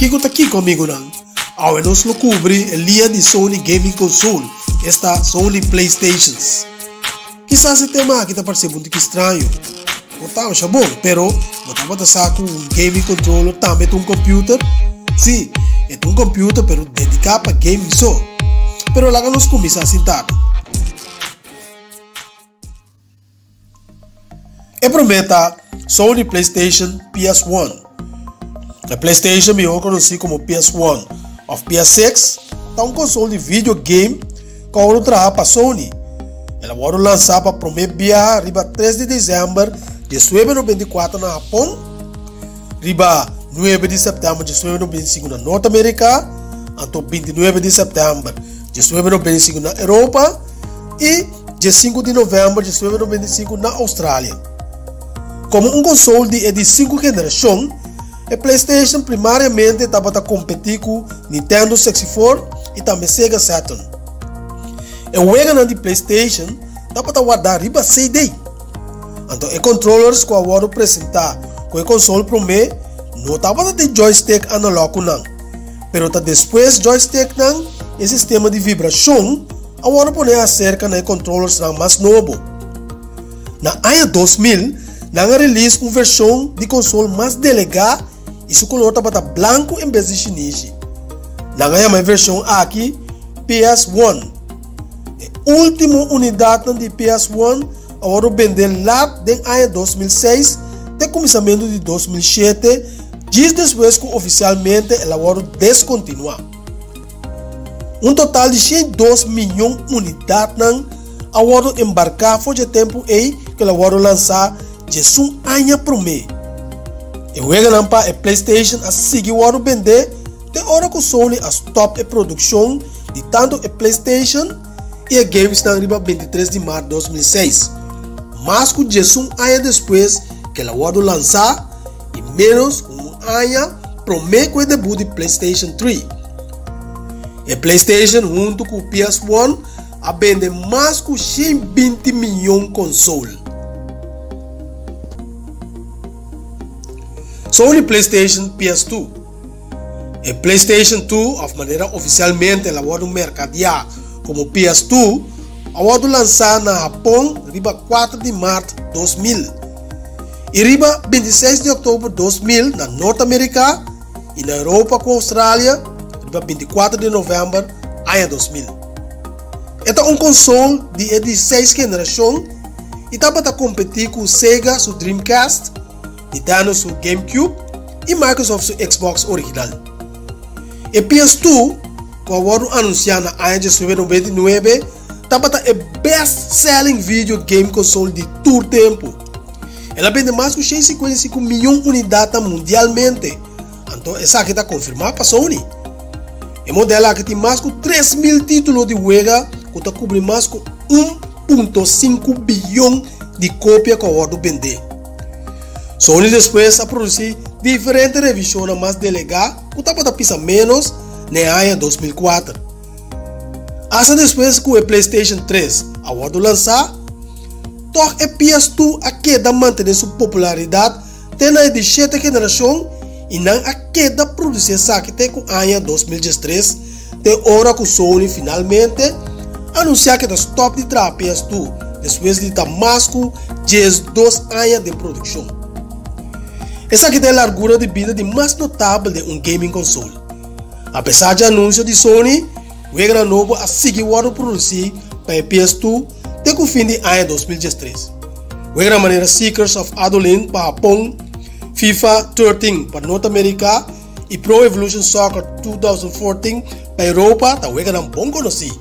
Kiko está aqui comigo, não? Ao nós lo cubre a linha de Sony Gaming Console, esta Sony Playstations. Quizás esse tema aqui está parecendo muito estranho. Não está achando bom, pero não está batendo com um gaming controller, também um computer. Sim, é um computer, pero dedicado para gaming só. Pero lá nós começamos a sentar. E prometa Sony PlayStation PS1. A PlayStation, melhor conhecido como PS1 ou PS6, é um console de videogame que agora trabalha para Sony. Ela foi lançada para o primeiro dia, riba 3 de dezembro de 1994 na Japão, riba 9 de setembro de 1995 na Norte América, até 29 de setembro de 1995 na Europa e dia 5 de novembro de 1995 na Austrália. Como um console de 5 gerações, a PlayStation primariamente estava a competir com Nintendo 64 e também Sega Saturn. O Wega de PlayStation estava a guardar riba CD. Então, os controllers que agora apresentar com o console primeiro não estava a ter joystick analógico não. Pero depois joystick não, o sistema de vibração agora pode acerca nos controllers mais novo. Na ano 2000, na release uma versão de console mais delegada e seu color estava branco em vez de chinês. Na minha versão aqui, PS1. A última unidade de PS1 agora vendeu lá do ano 2006 até começamento de 2007, dias depois que oficialmente ela agora descontinuar. Um total de 102 milhões de unidades agora embarcar foi de tempo aí que ela agora lançar de um ano por mês. E o a PlayStation a seguir o vender, de hora que o Sony a stop a produção de tanto a PlayStation e a Games na riba 23 de março de 2006. Mas que de um ano depois que ela vai lançar, e menos um ano promete com o debut de PlayStation 3. A PlayStation junto com o PS1 a vender mais que 120 milhões de consoles. Sony PlayStation PS2. A PlayStation 2, de maneira oficialmente ela vai mercadear como PS2, vai lançar na Japão riba 4 de março de 2000 e riba 26 de outubro de 2000 na Norte América e na Europa com a Austrália riba 24 de novembro de 2000. Este é um console de 6 gerações e estava a competir com o Sega, seu Dreamcast, Nintendo, seu GameCube e Microsoft, seu Xbox original. E PS2, que agora anunciado na ano de 1999, estava a best-selling video game console de todo o tempo. Ela vende mais de 155 milhões de unidades mundialmente. Então, essa aqui está confirmada para a Sony. O modelo aqui tem mais de 3 mil títulos de Wega, que está cobrindo mais de 1,5 bilhão de cópias que agora vender. Sony depois a produzir diferentes revisões mais delegadas, que estava a pisar menos no ano 2004. Assim depois que o PlayStation 3 agora lançar, toca a PS2 a queda manter sua popularidade até na de 7 geração e não a queda produzir essa que tem com o ano 2013, de hora que o Sony finalmente anunciar que está stop de trabalhar PS2 depois de estar mais de 2 anos de produção. Essa aqui é a largura de vida de mais notável de um gaming console. Apesar de anúncio de Sony, o Wega novo a seguir o produzir para PS2 até o fim de ano 2013. O Wega maneira Seekers of Adolin para Japão, FIFA 13 para Norte América e Pro Evolution Soccer 2014 para Europa, o Wega não bom conhecido.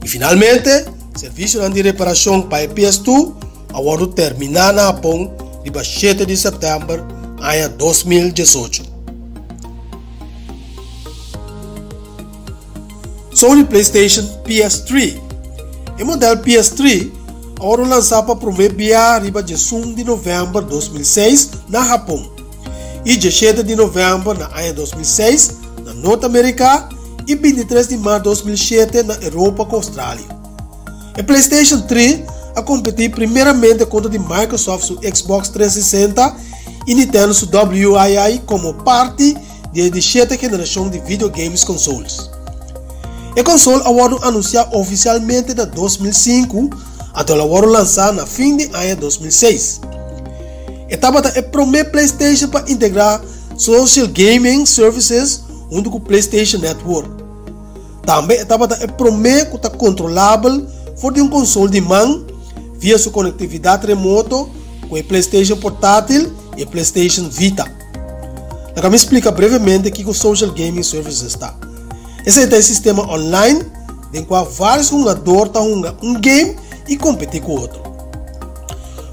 E finalmente, serviço de reparação para PS2 agora terminar na Japão dia 7 de setembro de 2018. Sony PlayStation PS3. O modelo PS3 agora lançado para o primeiro dia dia 1 de novembro de 2006 na Japão e dia 7 de novembro na ano 2006 na Norte América e 23 de março de 2007 na Europa com a Austrália. O PlayStation 3 a competir primeiramente contra de Microsoft, seu Xbox 360 e Nintendo, seu WII como parte de 7ª geração de videogames consoles. A console foi anunciada oficialmente em 2005, até ela foi lançada no fim de ano 2006. Estava a primeira PlayStation para integrar social gaming services junto com o PlayStation Network. Também estava a primeira que controlável por um console de mão via sua conectividade remota com o PlayStation portátil e o PlayStation Vita. Eu me explicar brevemente o que o social gaming services está. Esse é um sistema online em qual vários jogadores jogam um game e competem com o outro.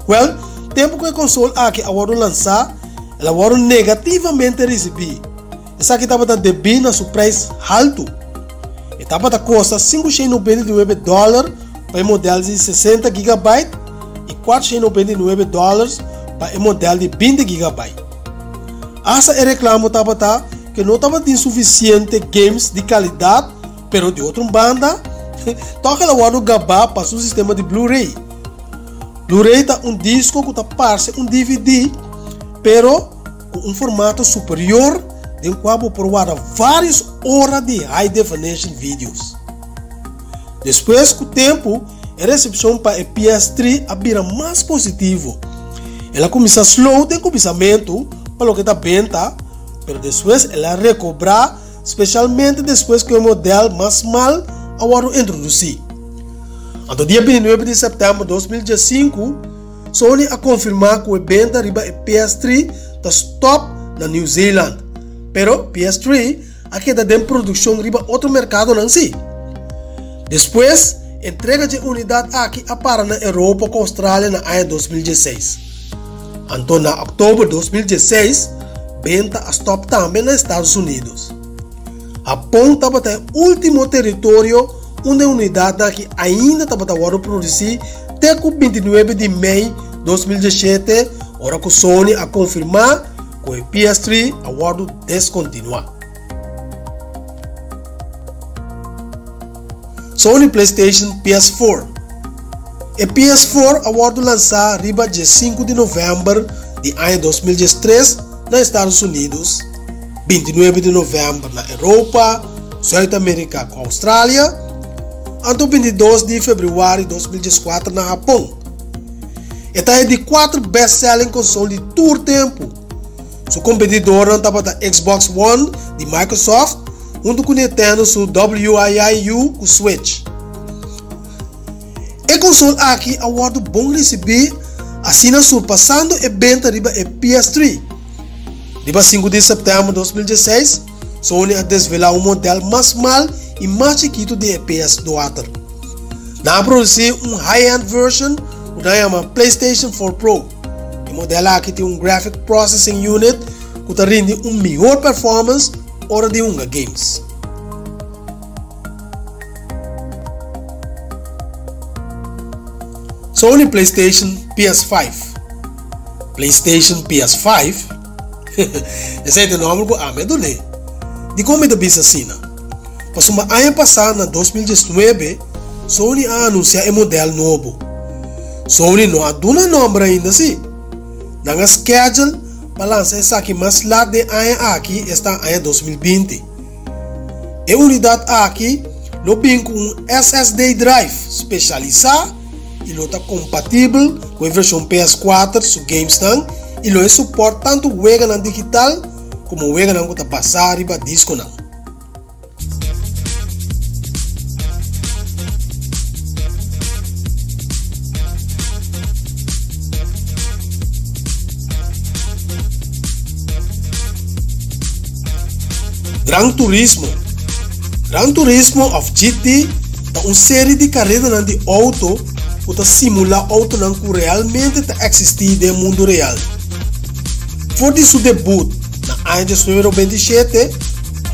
Well, tempo que a console aqui agora lançar, ela agora negativamente receber. Essa aqui estava devido a seu preço alto. Estava a custa $599 para o modelo de 60 GB e $499 para o modelo de 20 GB. Essa reclamo estava que não estava tendo suficiente games de qualidade, pero de outra banda, toca ela agora gravar para o sistema de Blu-ray. Blu-ray é um disco que parece um DVD, pero com um formato superior, em qual pode provar várias horas de high definition vídeos. Depois, com o tempo, a recepção para o PS3 vira mais positivo. Ela começa slow de começamento, para o que está bem, mas depois ela recobra, especialmente depois que o modelo mais mal agora introduzir. No dia 29 de setembro de 2015, Sony a confirmar que o venda riba PS3 está stop na New Zealand, pero PS3 aqui está em produção riba outro mercado não si. Depois, entrega de unidade aqui para na Europa com a Austrália na ano 2016. Então, na outubro de 2016, venda a stop também nos Estados Unidos. Japão estava o último território onde a unidade aqui ainda estava a produzir até o 29 de maio de 2017, hora que o Sony a confirmar que o PS3 agora descontinuar. Sony PlayStation PS4. O PS4 agora lançar riba dia 5 de novembro de ano 2013 nos Estados Unidos, 29 de novembro na Europa, Sul-América com a Austrália, e 22 de fevereiro de 2014 na Japão. Esta é de 4 best-selling consoles de todo tempo. Seu competidor estava da Xbox One de Microsoft, junto com o Nintendo seu Wii U Switch. O console aqui agora bom receber, assim surpassando a venda riba o PS3. Riba 5 de setembro de 2016, Sony a desvelar um modelo mais mal e mais chiquito de PS4. Na produzir um high-end version, o que chama PlayStation 4 Pro. O modelo aqui tem um Graphic Processing Unit que rende melhor performance hora de games. Sony PlayStation PS5. PlayStation PS5 esse é o nome que eu me dou. De como é bisa assim? Mas uma ano passado, em 2019, Sony a anunciado um modelo novo. Sony não a dona nome ainda assim. Na schedule para lançar essa aqui mais lá de ano aqui está em 2020. A unidade aqui lo vem com um SSD drive especializado e lo está compatível com a versão PS4 su games tang e lo suporta tanto o na digital como o na que passar riba disco não. Gran Turismo of GT é uma série de carreiras de auto que simula auto que realmente existe no mundo real. Foi de seu debut na ano de 2027,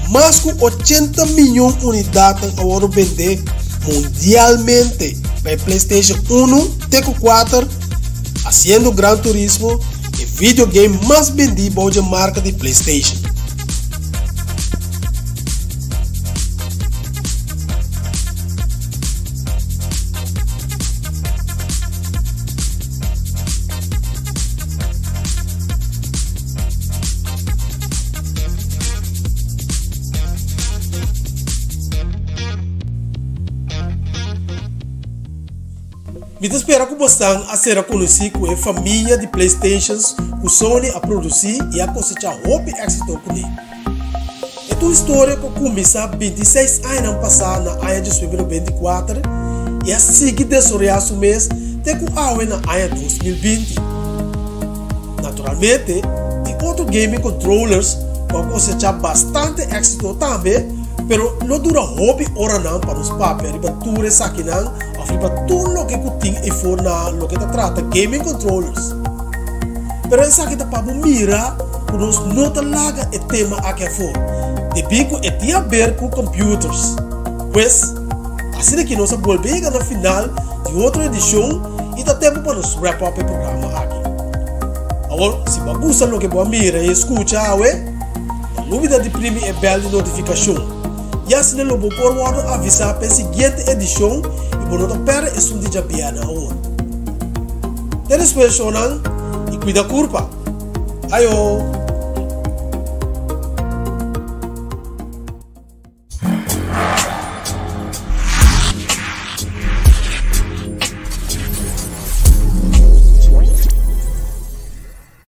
mais de 80 milhões de unidades agora vender mundialmente para PlayStation 1 e 4, fazendo Gran Turismo o videogame mais vendido da marca de PlayStation. Me espera que bastante a ser conhecido com a família de Playstations que Sony a produzir e a cosechar muito êxito com ele. É uma história que começa 26 anos passado na ano de 2024 e a seguir desoriar o mês até que a na ano 2020. Naturalmente, tem outros gaming controllers que cosechar bastante êxito também, pero não dura hobby hora não para os papéis riba tudo aqui não, riba tudo que tem e for na lo que trata gaming controllers. Pero essa aqui tá para mira, que nós não tá larga o tema aqui fora. De bico é tem a ver com computers. Pois, assim que nós volvemos no final de outra edição e dá tempo para nos wrap up o programa aqui. Agora, se você gosta do que você mira e escuta, não olvide de imprimir a bell de notificação. E assim não vou por avisar para a seguinte edição e você não perde esse um dia piano agora. Até depois, e cuida a curva. Ayo!